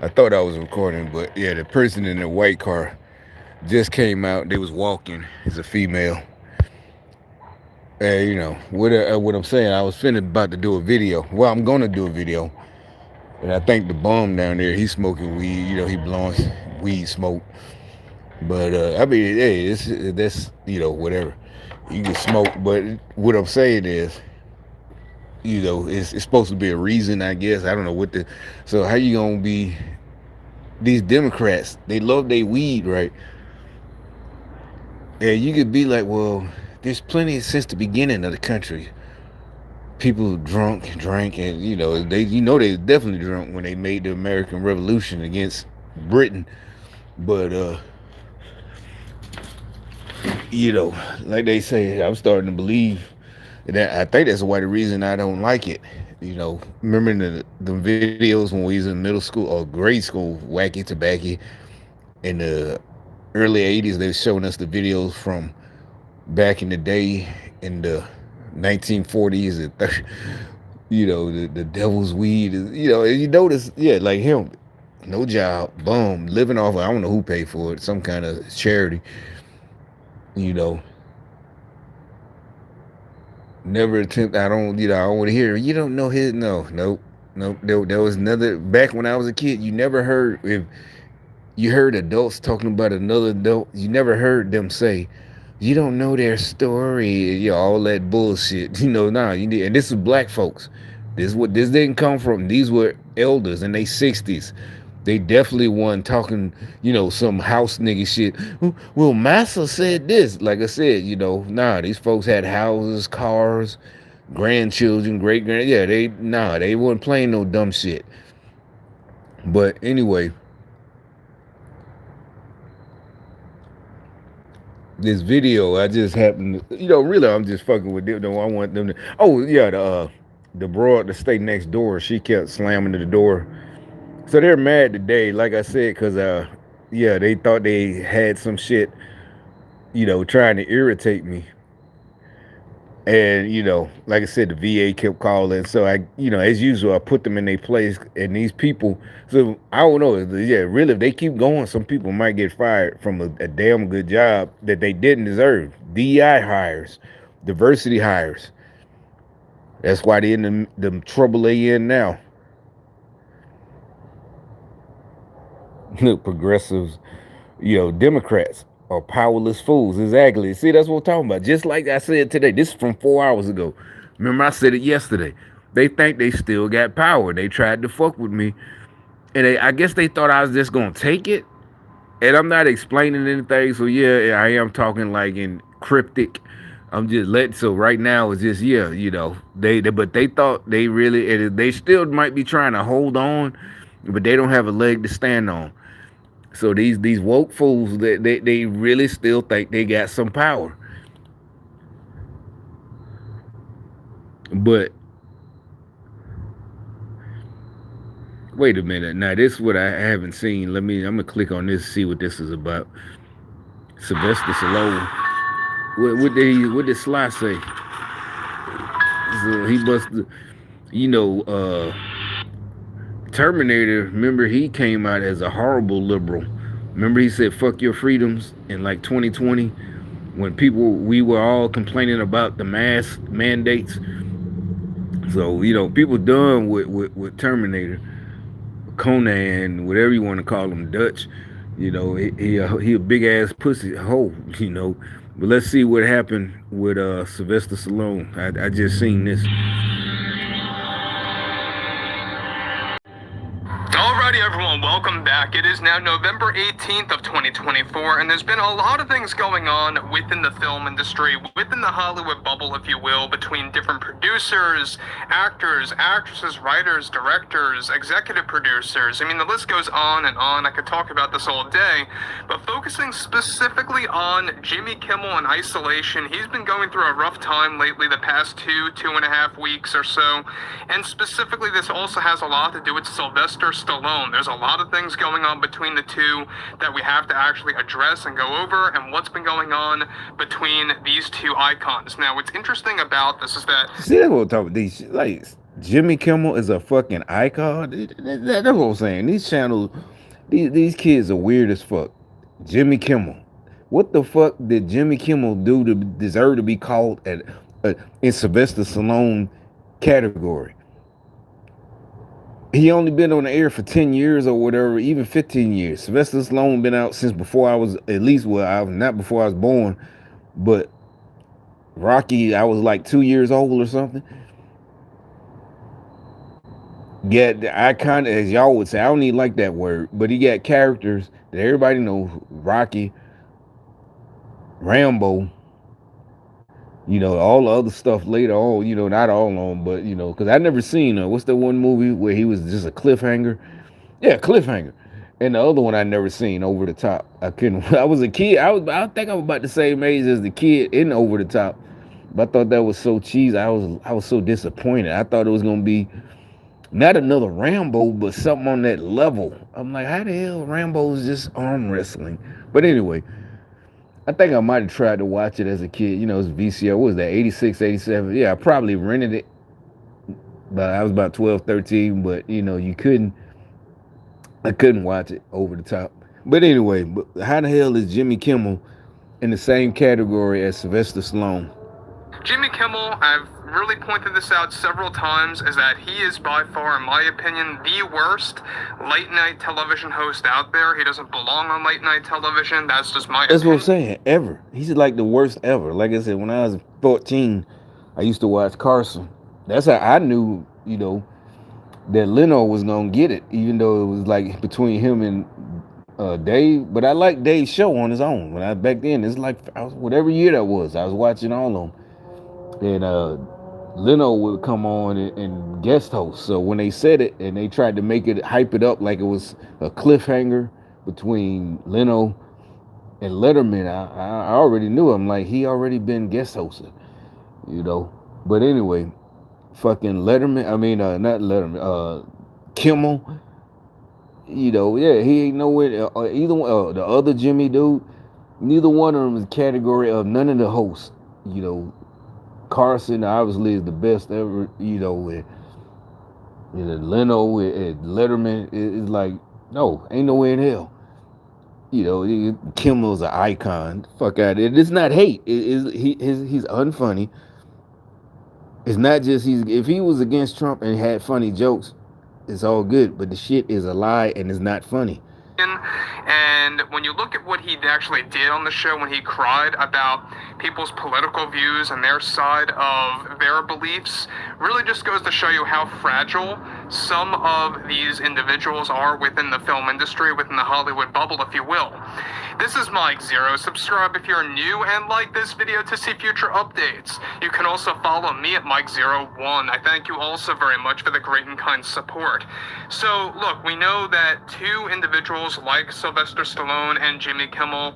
I thought I was recording, but yeah, the person in the white car just came out. They was walking. It's a female. And what I'm saying, I was finna about to do a video. Well, I'm gonna do a video, and I think the bum down there, he's smoking weed. He blowing weed smoke. But I mean, hey, that's whatever. You can smoke, but what I'm saying is, it's supposed to be a reason, I guess. I don't know what the. So how you gonna be? These Democrats, they love their weed, right? And you could be like, well, there's plenty since the beginning of the country. People drank, and they definitely drunk when they made the American Revolution against Britain. But like they say, I'm starting to believe that. I think that's why the reason I don't like it. Remember the videos when we was in middle school or grade school, wacky tobacco in the early '80s. They were showing us the videos from back in the day in the 1940s and 30s. The devil's weed. And you notice, yeah, like him, no job, boom, living off. I don't know who paid for it, some kind of charity. You know, never attempt. I don't want to hear. You don't know his. No, nope, nope. There was another. Back when I was a kid, you never heard if you heard adults talking about another adult. You never heard them say, "You don't know their story." All that bullshit. Nah. And this is black folks. This didn't come from. These were elders in their 60s. They definitely weren't talking, some house nigga shit. Well, Massa said this. Like I said, nah, these folks had houses, cars, grandchildren, great grand. Yeah, they weren't playing no dumb shit. But anyway, this video, I just happened, really, I'm just fucking with them. I want them to. Oh yeah, the broad, the stay next door. She kept slamming the door. So they're mad today, like I said, because yeah, they thought they had some shit, trying to irritate me. And like I said, the VA kept calling. So as usual, I put them in their place. And these people, so I don't know. Yeah, really, if they keep going, some people might get fired from a damn good job that they didn't deserve. DEI hires, diversity hires. That's why they in the trouble they in now. Progressives, Democrats are powerless fools. Exactly. See, that's what I'm talking about. Just like I said today. This is from 4 hours ago. Remember, I said it yesterday. They think they still got power. They tried to fuck with me, and I guess they thought I was just gonna take it. And I'm not explaining anything. So yeah, I am talking like in cryptic. I'm just letting. So right now it's just yeah, but they thought they really, and they still might be trying to hold on, but they don't have a leg to stand on. So these woke fools, they really still think they got some power. But wait a minute. Now this is what I haven't seen. I'm gonna click on this, see what this is about. Sylvester Stallone. What did Sly say? So he must, you know, uh, Terminator. Remember, he came out as a horrible liberal. Remember, he said "fuck your freedoms" in like 2020 when we were all complaining about the mask mandates. So people done with Terminator, Conan, whatever you want to call him, Dutch. He a big ass pussy hole. But let's see what happened with Sylvester Stallone. I just seen this. Alrighty everyone, welcome back. It is now November 18th of 2024, and there's been a lot of things going on within the film industry, within the Hollywood bubble, if you will, between different producers, actors, actresses, writers, directors, executive producers. I mean, the list goes on and on. I could talk about this all day, but focusing specifically on Jimmy Kimmel in isolation, he's been going through a rough time lately, the past 2.5 weeks or so, and specifically this also has a lot to do with Sylvester Stallone. There's a lot of things going on between the two that we have to actually address and go over, and what's been going on between these two icons. Now, what's interesting about this is that See, that's what I'm talking about. These like Jimmy Kimmel is a fucking icon. That's what I'm saying. These channels, these kids are weird as fuck. Jimmy Kimmel. What the fuck did Jimmy Kimmel do to deserve to be called in Sylvester Stallone category? He only been on the air for 10 years or whatever, even 15 years. Sylvester Stallone been out since before I was, at least, well, I was not before I was born, but Rocky, I was like 2 years old or something. Yeah, I kind of, as y'all would say, I don't even like that word, but he got characters that everybody knows: Rocky, Rambo, all the other stuff later on. Not all on, but because I never seen what's the one movie where he was just a cliffhanger? Yeah, cliffhanger. And the other one I never seen, Over the Top. I couldn't. I was a kid. I think I was about the same age as the kid in Over the Top, but I thought that was so cheesy. I was so disappointed. I thought it was gonna be not another Rambo, but something on that level. I'm like, how the hell Rambo's just arm wrestling? But anyway, I think I might have tried to watch it as a kid. It's VCR. What was that, 86, 87? Yeah, I probably rented it, but I was about 12, 13. But, I couldn't watch it over the top. But anyway, how the hell is Jimmy Kimmel in the same category as Sylvester Stallone? Jimmy Kimmel, I've really pointed this out several times, is that he is by far, in my opinion, the worst late night television host out there. He doesn't belong on late night television. That's just my That's what I'm opinion. saying. Ever. He's like the worst ever. Like I said, when I was 14, I used to watch Carson. That's how I knew, that Leno was gonna get it, even though it was like between him and Dave. But I liked Dave's show on his own. When I back then, it's like whatever year that was, I was watching all of them, and Leno would come on and guest host. So when they said it and they tried to make it hype it up like it was a cliffhanger between Leno and Letterman, I already knew him. Like he already been guest hosting, you know. But anyway, fucking Letterman. I mean, not Letterman. Kimmel. Yeah, he ain't nowhere. Either one, the other Jimmy dude. Neither one of them is category of none of the hosts. You know, Carson obviously is the best ever. Leno and Letterman is like no, ain't nowhere in hell. Kimmel's an icon. Fuck out of it. It's not hate. He's unfunny. It's not just he's. If he was against Trump and had funny jokes, it's all good. But the shit is a lie and it's not funny. And when you look at what he actually did on the show when he cried about people's political views and their side of their beliefs, really just goes to show you how fragile some of these individuals are within the film industry, within the Hollywood bubble, if you will. This is Mike Zero. Subscribe if you're new and like this video to see future updates. You can also follow me at Mike01. I thank you also very much for the great and kind support. So, look, we know that two individuals like Sylvester Stallone and Jimmy Kimmel,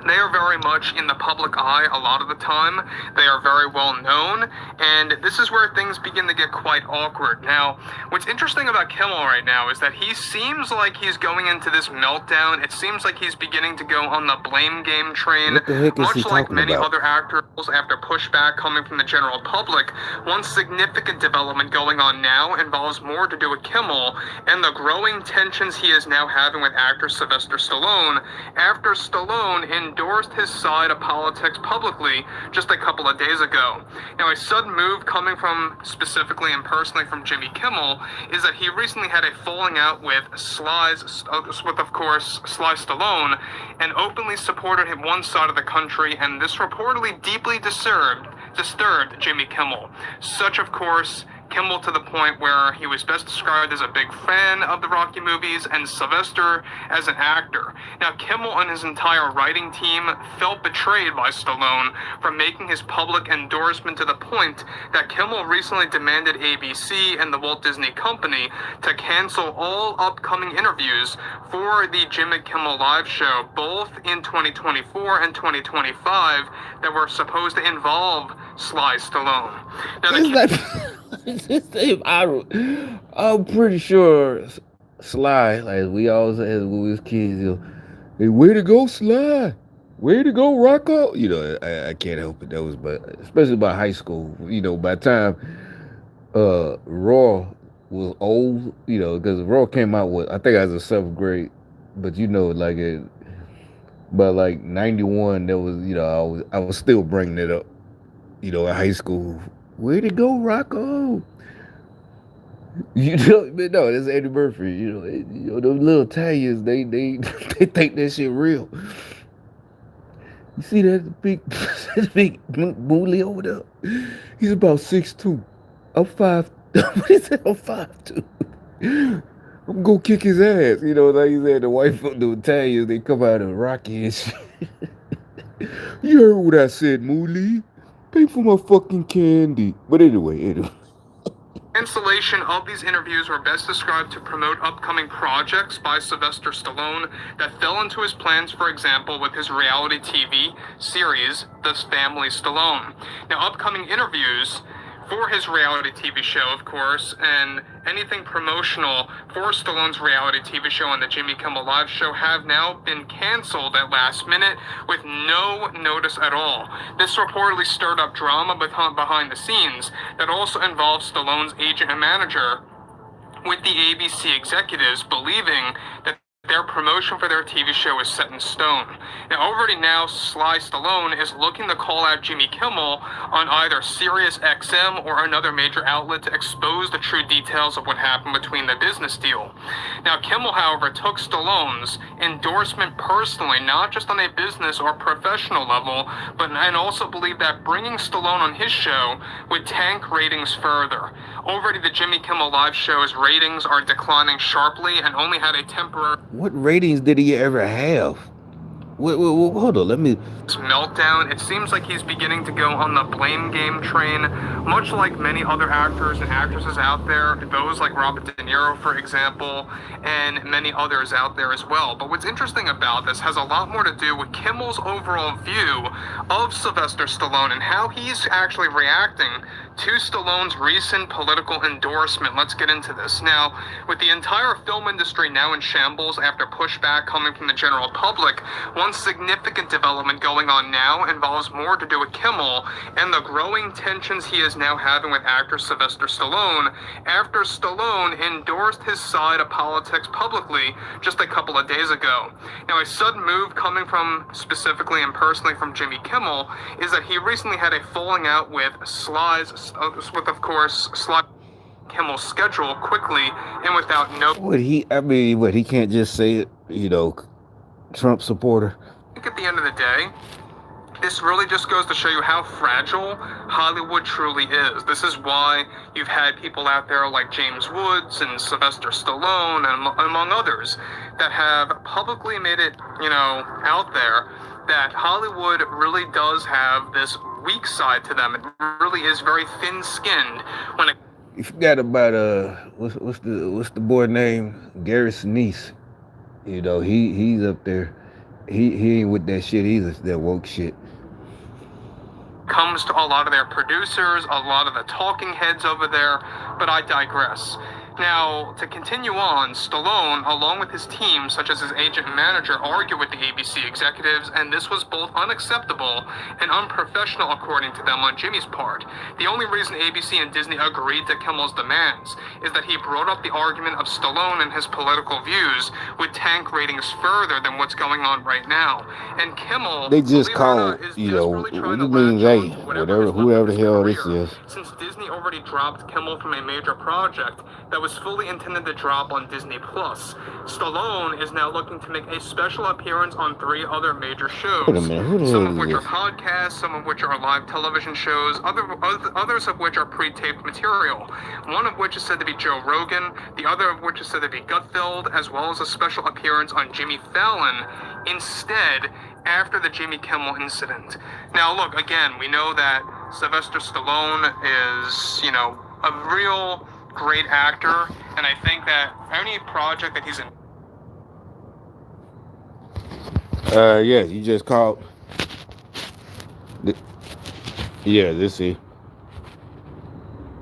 they are very much in the public eye a lot of the time. They are very well known, and this is where things begin to get quite awkward. Now, what's interesting about Kimmel right now is that he seems like he's going into this meltdown. It seems like he's beginning to go on the blame game train. What the heck is he Much like talking many about? other actors after pushback coming from the general public, one significant development going on now involves more to do with Kimmel and the growing tensions he is now having with actor Sylvester Stallone after Stallone endorsed his side of politics publicly just a couple of days ago. Now, a sudden move coming from specifically and personally from Jimmy Kimmel is that he recently had a falling out with of course, Sly Stallone, and openly supported him one side of the country, and this reportedly deeply disturbed Jimmy Kimmel. Such, of course, Kimmel to the point where he was best described as a big fan of the Rocky movies and Sylvester as an actor. Now, Kimmel and his entire writing team felt betrayed by Stallone for making his public endorsement to the point that Kimmel recently demanded ABC and the Walt Disney Company to cancel all upcoming interviews for the Jimmy Kimmel Live show, both in 2024 and 2025, that were supposed to involve Sly Stallone. Now, I'm pretty sure Sly, like we always said when we was kids, hey, way to go, Sly. Way to go, Rocco. I can't help it. Those, but especially by high school, by the time Raw was old, because Raw came out with, I think I was in seventh grade, but like but like 91, there was, I was still bringing it up, in high school. Where'd it go, Rocco? But no, that's Eddie Murphy. Those little Italians, they they think that shit real. You see that big, that big bully over there? He's about 6'2". I'm five. What is that? I'm 5'2". I'm gonna kick his ass. Like you said, the white folk, the Italians, they come out of Rocky and shit. You heard what I said, Moolie? Pay for my fucking candy. But anyway. Cancellation of these interviews were best described to promote upcoming projects by Sylvester Stallone that fell into his plans, for example, with his reality TV series, The Family Stallone. Now, upcoming interviews for his reality TV show, of course, and anything promotional for Stallone's reality TV show on the Jimmy Kimmel Live show have now been canceled at last minute with no notice at all. This reportedly stirred up drama behind the scenes that also involved Stallone's agent and manager, with the ABC executives believing that their promotion for their TV show is set in stone. Now, already now, Sly Stallone is looking to call out Jimmy Kimmel on either Sirius XM or another major outlet to expose the true details of what happened between the business deal. Now, Kimmel, however, took Stallone's endorsement personally, not just on a business or professional level, and also believed that bringing Stallone on his show would tank ratings further. Already, the Jimmy Kimmel Live show's ratings are declining sharply and only had a temporary What ratings did he ever have? Hold on, let me. meltdown. It seems like he's beginning to go on the blame game train, much like many other actors and actresses out there, those like Robert De Niro, for example, and many others out there as well. But what's interesting about this has a lot more to do with Kimmel's overall view of Sylvester Stallone and how he's actually reacting to Stallone's recent political endorsement. Let's get into this. Now, with the entire film industry now in shambles after pushback coming from the general public, one significant development going on now involves more to do with Kimmel and the growing tensions he is now having with actor Sylvester Stallone after Stallone endorsed his side of politics publicly just a couple of days ago. Now, a sudden move coming from specifically and personally from Jimmy Kimmel is that he recently had a falling out with of course, Sly Kimmel's schedule quickly and without no. He can't just say it, Trump supporter. I think at the end of the day, this really just goes to show you how fragile Hollywood truly is. This is why you've had people out there like James Woods and Sylvester Stallone and among others that have publicly made it, out there that Hollywood really does have this weak side to them. It really is very thin-skinned when it. You forgot about what's the boy name? Gary Sinise. He's up there. He ain't with that shit either. That woke shit. Comes to a lot of their producers, a lot of the talking heads over there, but I digress. Now, to continue on, Stallone, along with his team, such as his agent and manager, argued with the ABC executives, and this was both unacceptable and unprofessional, according to them, on Jimmy's part. The only reason ABC and Disney agreed to Kimmel's demands is that he brought up the argument of Stallone and his political views would tank ratings further than what's going on right now. And Kimmel, they just called, what do you mean they? Whoever the hell this is. Since Disney already dropped Kimmel from a major project that was fully intended to drop on Disney+. Stallone is now looking to make a special appearance on 3 other major shows. Wait a minute, who the some hell of which is are this? podcasts, some of which are live television shows, others of which are pre-taped material. One of which is said to be Joe Rogan, the other of which is said to be Gutfeld, as well as a special appearance on Jimmy Fallon instead after the Jimmy Kimmel incident. Now look, again, we know that Sylvester Stallone is, a real great actor, and I think that any project that he's in. Yeah, you just called. Yeah, this is.